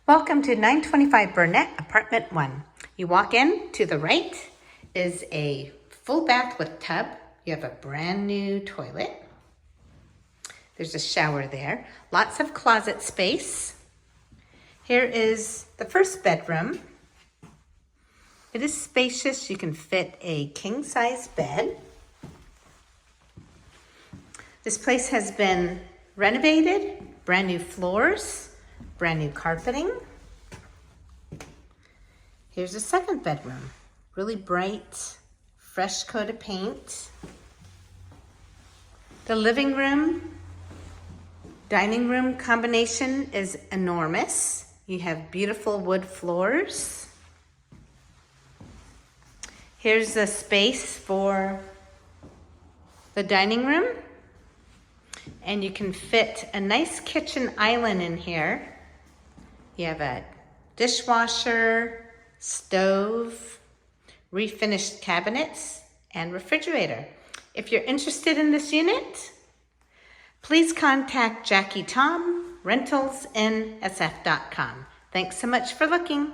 Welcome to 925 Burnett, Apartment 1. You walk in, to the right is a full bath with tub. You have a brand new toilet. There's a shower there. Lots of closet space. Here is the first bedroom. It is spacious. You can fit a king-size bed. This place has been renovated, brand new floors, brand new carpeting. Here's the second bedroom. Really bright, fresh coat of paint. The living room, dining room combination is enormous. You have beautiful wood floors. Here's the space for the dining room. And you can fit a nice kitchen island in here. You have a dishwasher, stove, refinished cabinets, and refrigerator. If you're interested in this unit, please contact Jackie Tom, rentalsnsf.com. Thanks so much for looking.